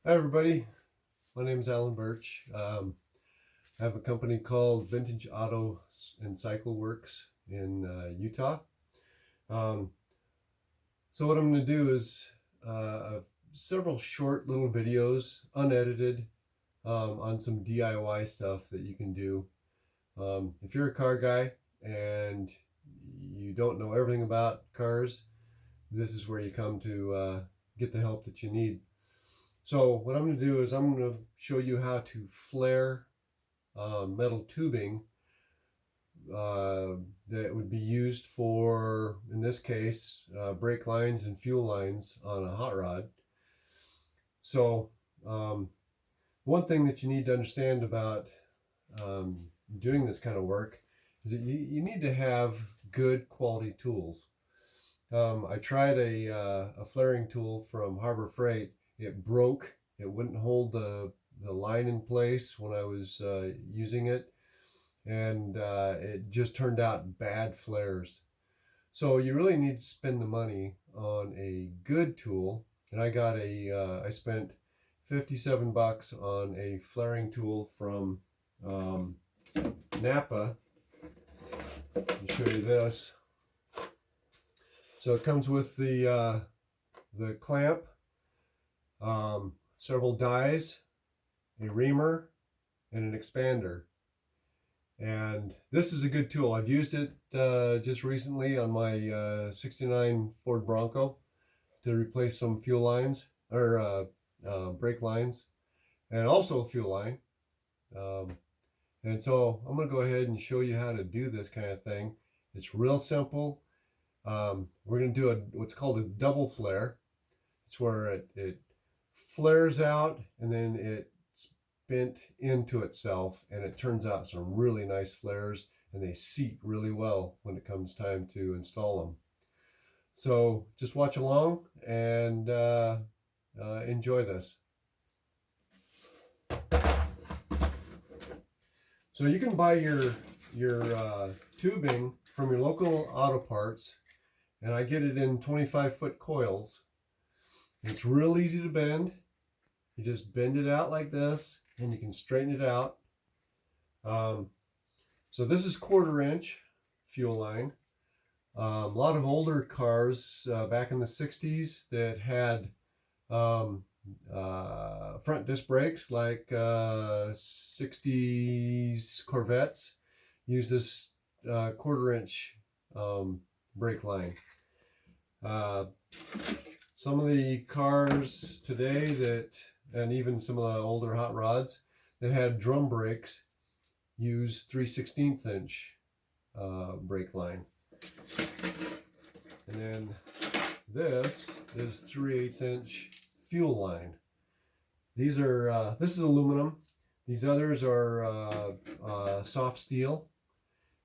Hi everybody, my name is Alan Birch. I have a company called Vintage Auto and Cycle Works in Utah. Um, so what I'm going to do is several short little videos, unedited, on some DIY stuff that you can do. If you're a car guy and you don't know everything about cars, this is where you come to get the help that you need. So what I'm going to do is I'm going to show you how to flare metal tubing that would be used for, in this case, brake lines and fuel lines on a hot rod. So one thing that you need to understand about doing this kind of work is that you need to have good quality tools. I tried a flaring tool from Harbor Freight. It broke. It wouldn't hold the line in place when I was using it, and it just turned out bad flares. So you really need to spend the money on a good tool, and I spent 57 bucks on a flaring tool from Napa. I'll show you this. So it comes with the clamp, several dies, a reamer, and an expander. And this is a good tool. I've used it just recently on my 69 Ford Bronco to replace some fuel lines or brake lines, and also a fuel line. And so I'm going to go ahead and show you how to do this kind of thing. It's real simple. We're going to do what's called a double flare. It's where it flares out and then it's bent into itself, and it turns out some really nice flares, and they seat really well when it comes time to install them. So just watch along and enjoy this. So you can buy your tubing from your local auto parts, and I get it in 25-foot coils. It's real easy to bend. You just bend it out like this, and you can straighten it out. So this is 1/4-inch fuel line. A lot of older cars back in the 60s that had front disc brakes, like 60s Corvettes, use this 1/4-inch brake line. Some of the cars today and even some of the older hot rods that had drum brakes, use 3/16-inch brake line. And then this is 3/8-inch fuel line. These are this is aluminum. These others are soft steel,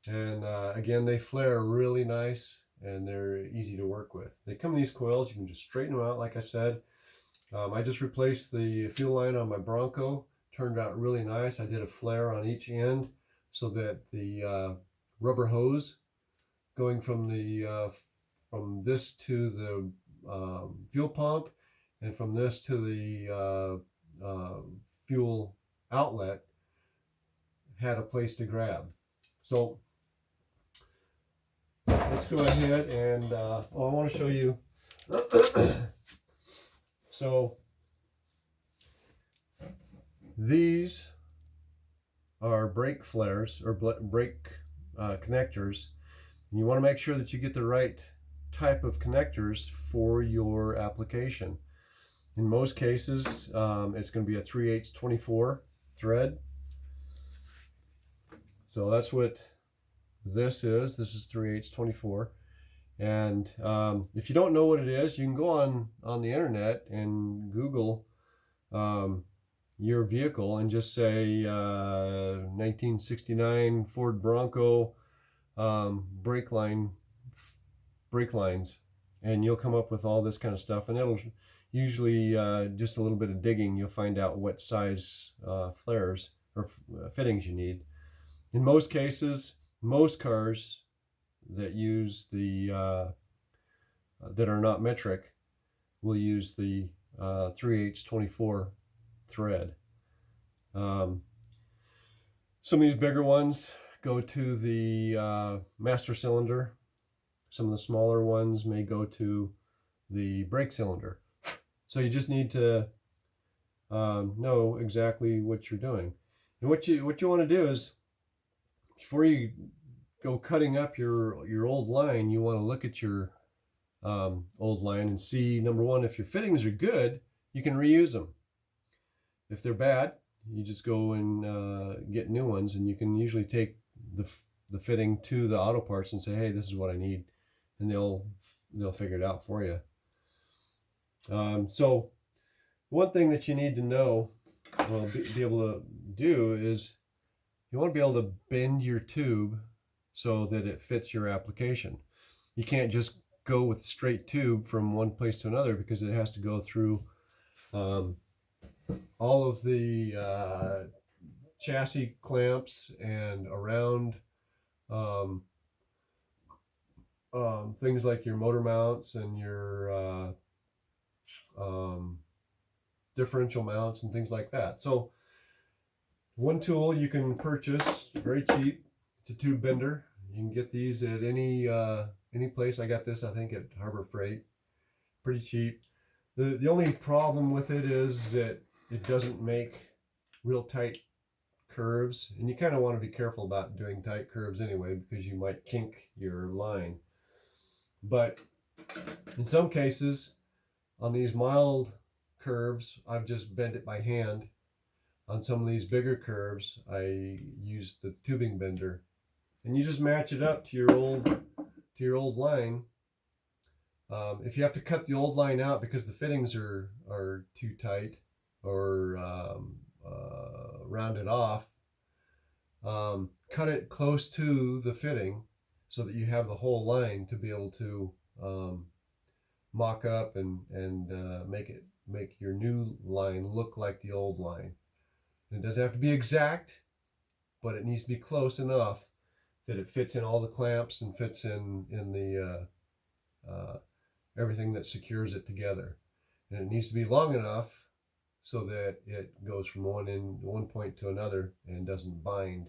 and again, they flare really nice and they're easy to work with. They come in these coils. You can just straighten them out, like I said. I just replaced the fuel line on my Bronco. Turned out really nice. I did a flare on each end so that the rubber hose going from this to the fuel pump, and from this to the fuel outlet had a place to grab. So let's go ahead and I want to show you. So these are brake flares or brake connectors. And you want to make sure that you get the right type of connectors for your application. In most cases, it's going to be a 3/8-24 thread. So that's what this is. This is 3/8-24. And if you don't know what it is, you can go on the internet and Google your vehicle and just say 1969 Ford Bronco brake lines, and you'll come up with all this kind of stuff. And it'll usually just a little bit of digging, you'll find out what size flares or fittings you need. In most cases, most cars that use the that are not metric will use the 3/8-24 thread. Some of these bigger ones go to the master cylinder. Some of the smaller ones may go to the brake cylinder. So you just need to know exactly what you're doing. And what you want to do is, before you go cutting up your old line, you want to look at your old line and see, number one, if your fittings are good, you can reuse them. If they're bad, you just go and get new ones, and you can usually take the fitting to the auto parts and say, hey, this is what I need, and they'll figure it out for you. So one thing that you need to know, well, be able to do, is you want to be able to bend your tube so that it fits your application. You can't just go with straight tube from one place to another, because it has to go through all of the chassis clamps and around things like your motor mounts and your differential mounts and things like that. So one tool you can purchase very cheap, it's a tube bender. You can get these at any place. I got this, I think, at Harbor Freight. Pretty cheap. The only problem with it is that it doesn't make real tight curves, and you kind of want to be careful about doing tight curves anyway, because you might kink your line. But in some cases, on these mild curves, I've just bent it by hand. On some of these bigger curves, I use the tubing bender, and you just match it up to your old line. If you have to cut the old line out because the fittings are too tight or rounded off, cut it close to the fitting so that you have the whole line to be able to mock up and make your new line look like the old line. It doesn't have to be exact, but it needs to be close enough that it fits in all the clamps and fits in the everything that secures it together. And it needs to be long enough so that it goes from one point to another and doesn't bind.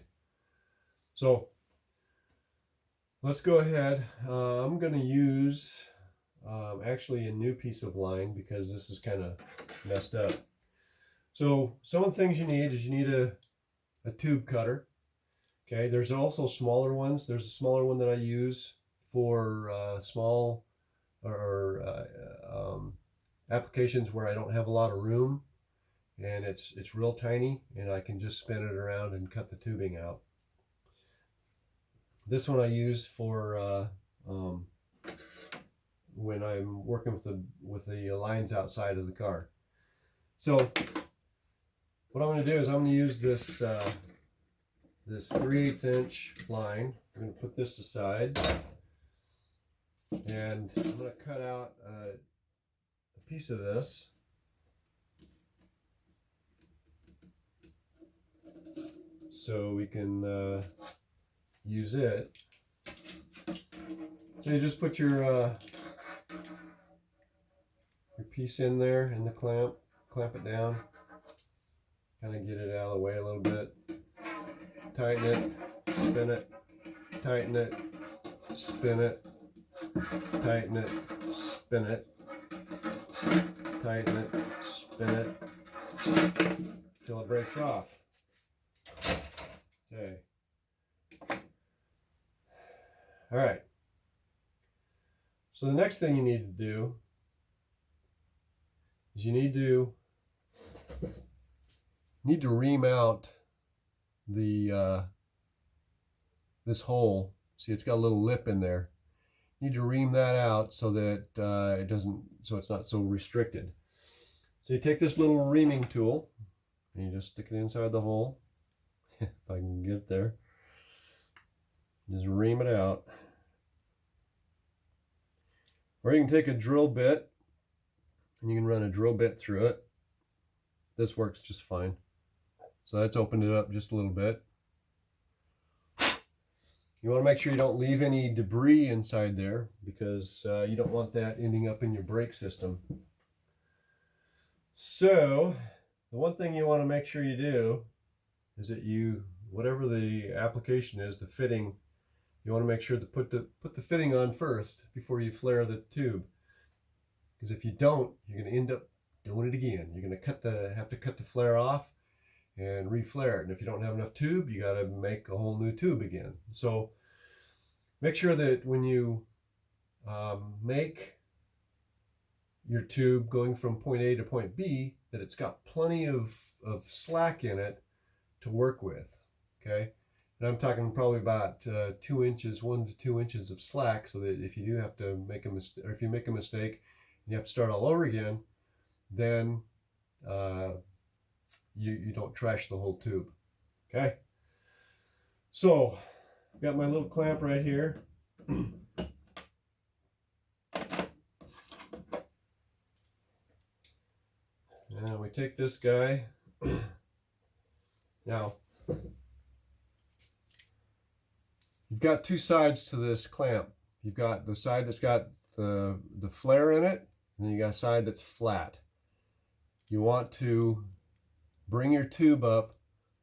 So let's go ahead. I'm going to use actually a new piece of line, because this is kind of messed up. So some of the things you need is, you need a tube cutter. Okay, there's also smaller ones. There's a smaller one that I use for small or applications where I don't have a lot of room, and it's real tiny, and I can just spin it around and cut the tubing out. This one I use for when I'm working with the lines outside of the car. So what I'm going to do is, I'm going to use this this 3/8 inch line. I'm going to put this aside, and I'm going to cut out a piece of this. So we can use it. So you just put your piece in there in the clamp it down, kind of get it out of the way a little bit, tighten it, spin it, tighten it, spin it, tighten it, spin it, tighten it, spin it, till it breaks off. Okay. All right. So the next thing you need to do is you need to ream out the this hole. See, it's got a little lip in there. You need to ream that out so that it's not so restricted. So you take this little reaming tool and you just stick it inside the hole. If I can get it there. Just ream it out. Or you can take a drill bit and you can run a drill bit through it. This works just fine. So that's opened it up just a little bit. You want to make sure you don't leave any debris inside there, because you don't want that ending up in your brake system. So The one thing you want to make sure you do is that you, whatever the application is, the fitting, you want to make sure to put the fitting on first before you flare the tube. Because if you don't, you're going to end up doing it again. You're going to have to cut the flare off and reflare it. And if you don't have enough tube, you got to make a whole new tube again. So make sure that when you make your tube going from point A to point B, that it's got plenty of slack in it to work with. Okay, and I'm talking probably about 2 inches, 1 to 2 inches of slack, so that if you do have to make a mistake, or if you make a mistake and you have to start all over again, then you don't trash the whole tube. Okay, so I've got my little clamp right here. And we take this guy. Now, you've got two sides to this clamp. You've got the side that's got the flare in it, and then you got a side that's flat. You want to bring your tube up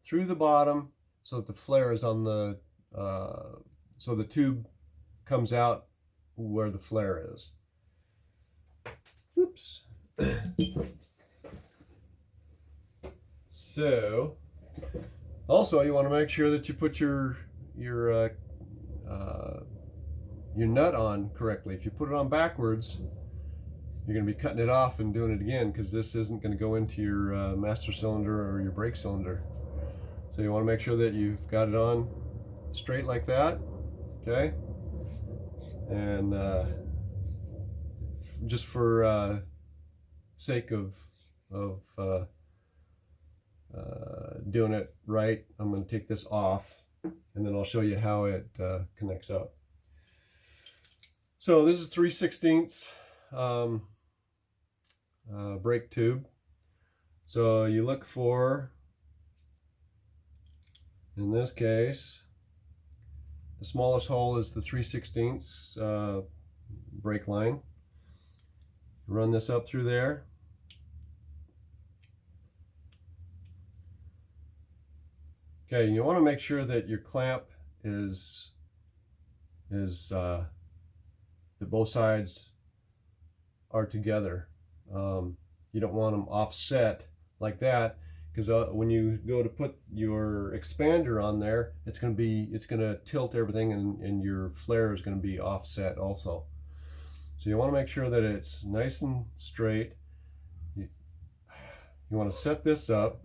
through the bottom so that the flare is on the, so the tube comes out where the flare is. Oops. So, also you want to make sure that you put your nut on correctly. If you put it on backwards, you're going to be cutting it off and doing it again, because this isn't going to go into your master cylinder or your brake cylinder. So you want to make sure that you've got it on straight like that, okay? And just for sake of doing it right, I'm going to take this off, and then I'll show you how it connects up. So this is 3/16 brake tube. So you look for, in this case, the smallest hole is the 3/16 brake line. Run this up through there. Okay, you want to make sure that your clamp is that both sides are together. You don't want them offset like that, because when you go to put your expander on there, it's going to tilt everything, and your flare is going to be offset also. So you want to make sure that it's nice and straight. You want to set this up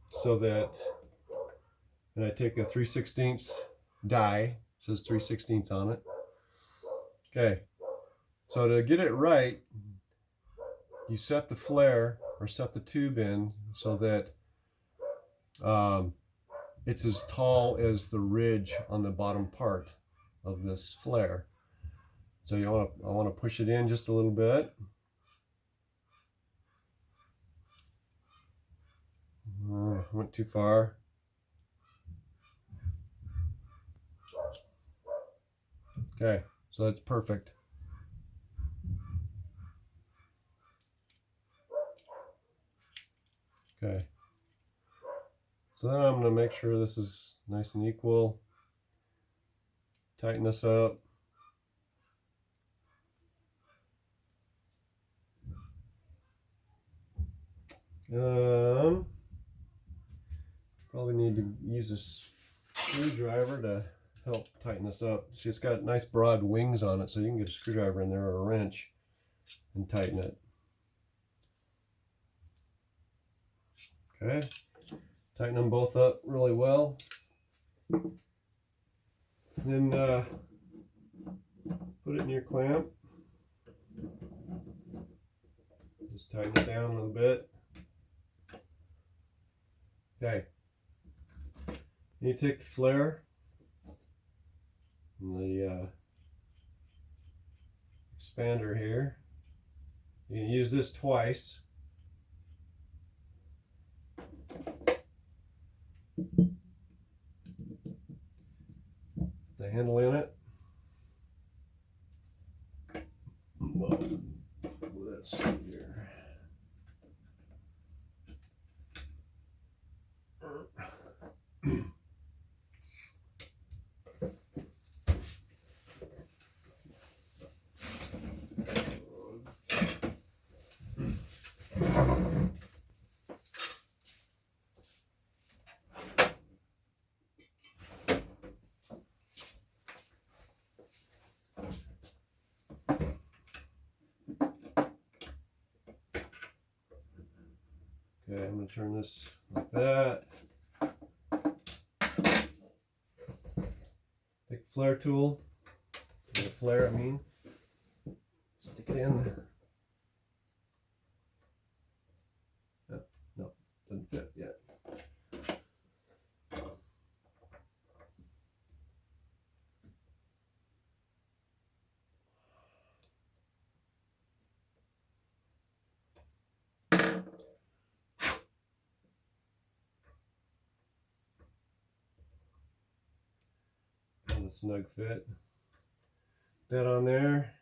so that, and I take a 3/16 die, it says 3/16 on it. Okay, so to get it right, you set the flare, or set the tube in, so that it's as tall as the ridge on the bottom part of this flare. So I want to push it in just a little bit. Went too far. Okay, so that's perfect. Okay, so then I'm going to make sure this is nice and equal. Tighten this up. Probably need to use a screwdriver to help tighten this up. See, it's got nice broad wings on it, so you can get a screwdriver in there or a wrench and tighten it. Okay, tighten them both up really well. Then put it in your clamp. Just tighten it down a little bit. Okay. You take the flare and the expander here. You can use this twice. The handle in it. Let's see here. Okay, I'm going to turn this like that. Take a flare tool, a flare I mean, stick it in. No, doesn't fit yet. And a snug fit. That on there.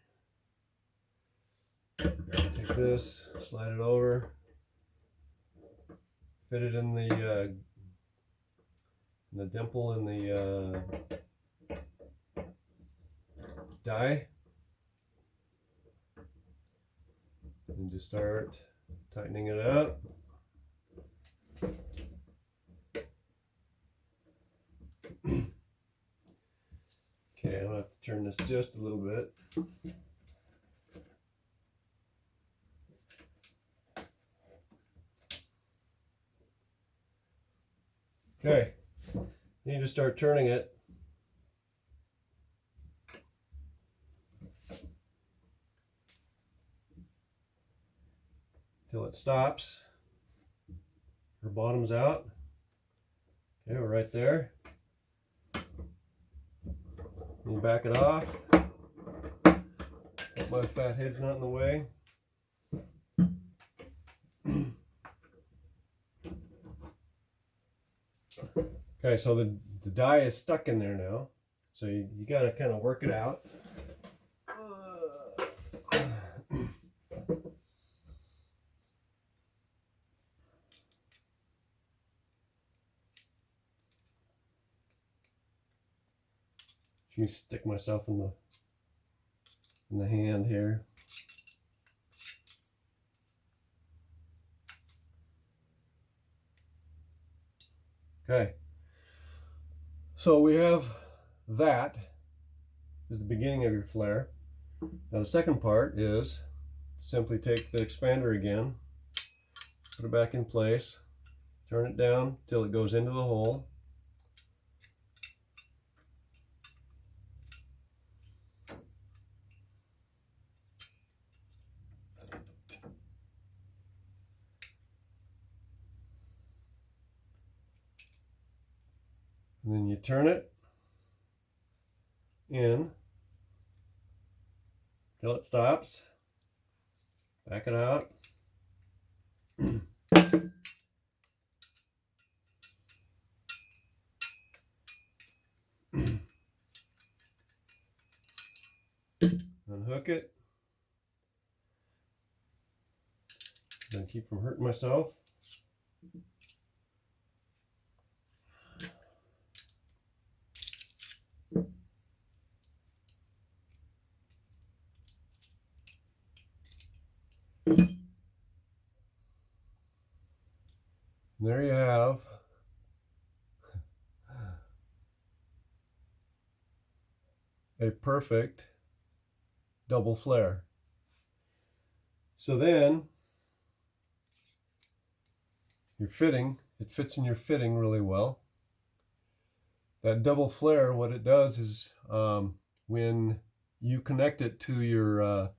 Take this, slide it over, fit it in the dimple in the die, and just start tightening it up. Okay, I'm gonna have to turn this just a little bit. Okay, you need to start turning it till it stops, or bottoms out. Okay, we're right there. You back it off. Hope my fat head's not in the way. Okay, so the die is stuck in there now. So you got to kind of work it out. Let me stick myself in the hand here. Okay. So we have that is the beginning of your flare. Now the second part is simply take the expander again, put it back in place, turn it down till it goes into the hole. And then you turn it in till it stops. Back it out. Unhook it. Then keep from hurting myself. And there you have a perfect double flare. So then your fitting, it fits in your fitting really well. That double flare, what it does is when you connect it to your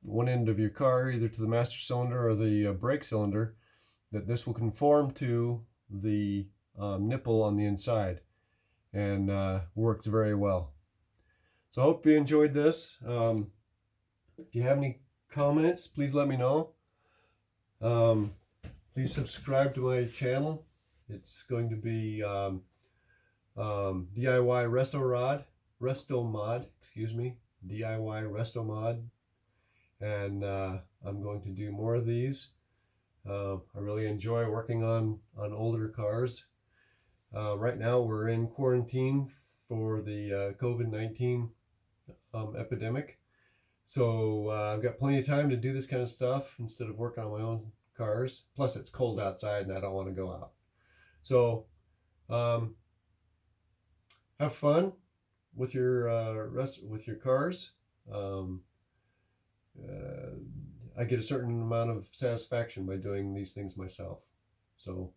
one end of your car, either to the master cylinder or the brake cylinder, that this will conform to the nipple on the inside, and works very well. So I hope you enjoyed this. If you have any comments, please let me know. Please subscribe to my channel. It's going to be DIY Restomod, excuse me, DIY Restomod, and I'm going to do more of these. I really enjoy working on older cars. Right now we're in quarantine for the COVID-19 epidemic, so I've got plenty of time to do this kind of stuff instead of working on my own cars. Plus it's cold outside and I don't want to go out. So have fun with your cars. I get a certain amount of satisfaction by doing these things myself. So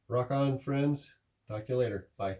rock on, friends. Talk to you later. Bye.